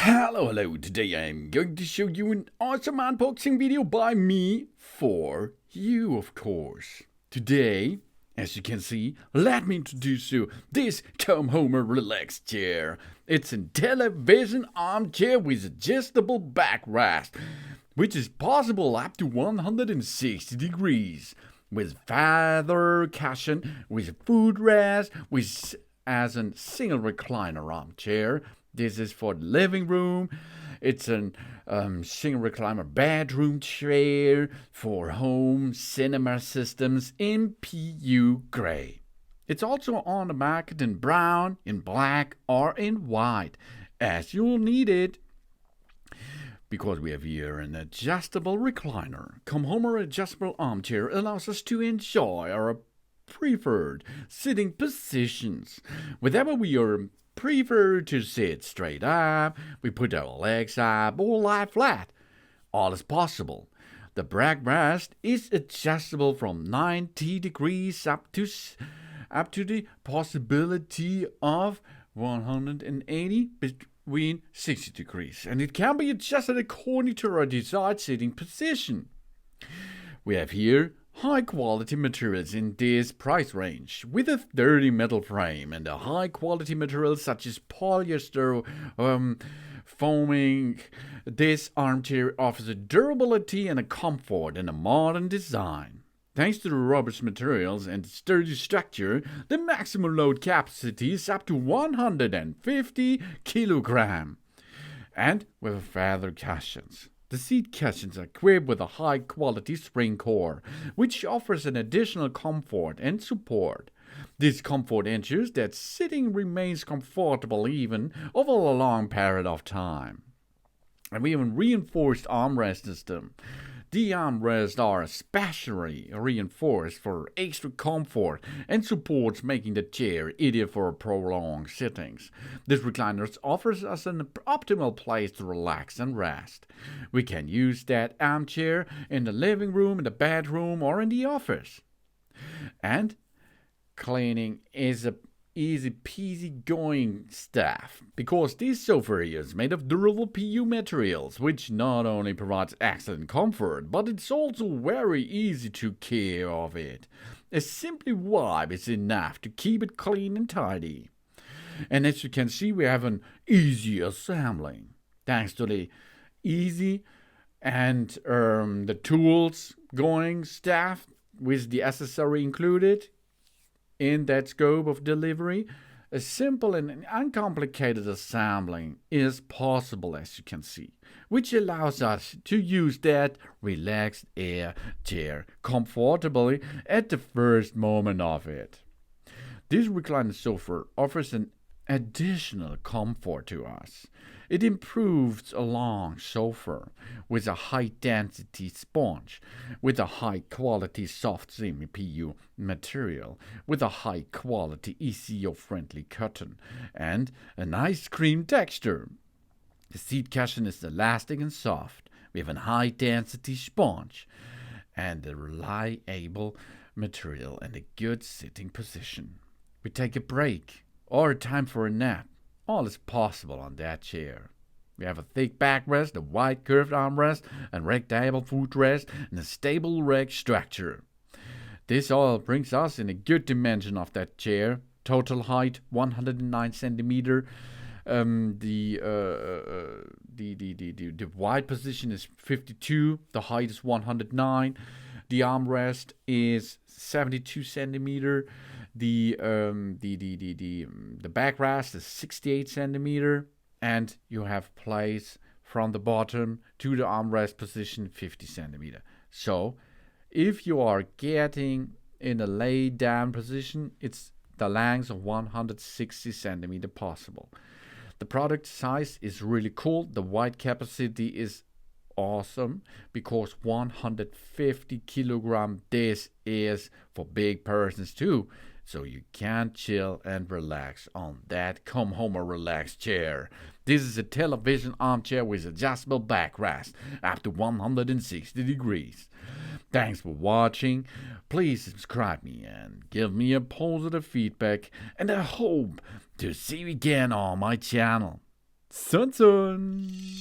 Hello, today I'm going to show you an awesome unboxing video by me, for you of course. Today, as you can see, let me introduce you this COMHOMA Relax chair. It's a television armchair with adjustable backrest, which is possible up to 160 degrees, with feather cushion, with a footrest, with as a single recliner armchair. This is for the living room. It's a single recliner bedroom chair for home cinema systems in PU gray. It's also on the market in brown, in black, or in white, as you'll need it. Because we have here an adjustable recliner. COMHOMA adjustable armchair allows us to enjoy our preferred sitting positions. Whenever we prefer to sit straight up, we put our legs up or lie flat. All is possible. The backrest is adjustable from 90 degrees up to the possibility of 180 between 60 degrees, and it can be adjusted according to our desired sitting position. We have here high quality materials in this price range, with a sturdy metal frame and a high quality materials such as polyester foaming. This armchair offers a durability and a comfort and a modern design. Thanks to the robust materials and sturdy structure, the maximum load capacity is up to 150 kilograms, and with feather cushions. The seat cushions are equipped with a high-quality spring core, which offers an additional comfort and support. This comfort ensures that sitting remains comfortable even over a long period of time. And we have a reinforced armrest system. The armrests are especially reinforced for extra comfort and supports, making the chair ideal for prolonged sittings. This recliner offers us an optimal place to relax and rest. We can use that armchair in the living room, in the bedroom, or in the office. And cleaning is a easy peasy going stuff, because this sofa is made of durable PU materials, which not only provides excellent comfort, but it's also very easy to care of it. A simply wipe is enough to keep it clean and tidy. And as you can see, we have an easy assembling. Thanks to the easy and the tools going stuff with the accessory included in that scope of delivery, a simple and uncomplicated assembling is possible, as you can see, which allows us to use that relaxed air chair comfortably at the first moment of it. This recliner sofa offers an additional comfort to us. It improves a long sofa with a high-density sponge, with a high-quality soft semi-PU material, with a high-quality ECO-friendly cotton, and an ice cream texture. The seat cushion is elastic and soft. We have a high-density sponge and a reliable material and a good sitting position. We take a break or time for a nap. All is possible on that chair. We have a thick backrest, a wide curved armrest, and rectangle footrest, and a stable leg structure. This all brings us in a good dimension of that chair. Total height 109 centimeter. The wide position is 52. The height is 109. The armrest is 72 centimeter. The backrest is 68 centimeter, and you have place from the bottom to the armrest position 50 centimeter. So, if you are getting in a lay down position, it's the length of 160 centimeter possible. The product size is really cool. The weight capacity is awesome, because 150 kilogram, this is for big persons too. So you can chill and relax on that COMHOMA Relax chair. This is a television armchair with adjustable backrest up to 160 degrees. Thanks for watching. Please subscribe me and give me a positive feedback, and I hope to see you again on my channel. Sun Sun.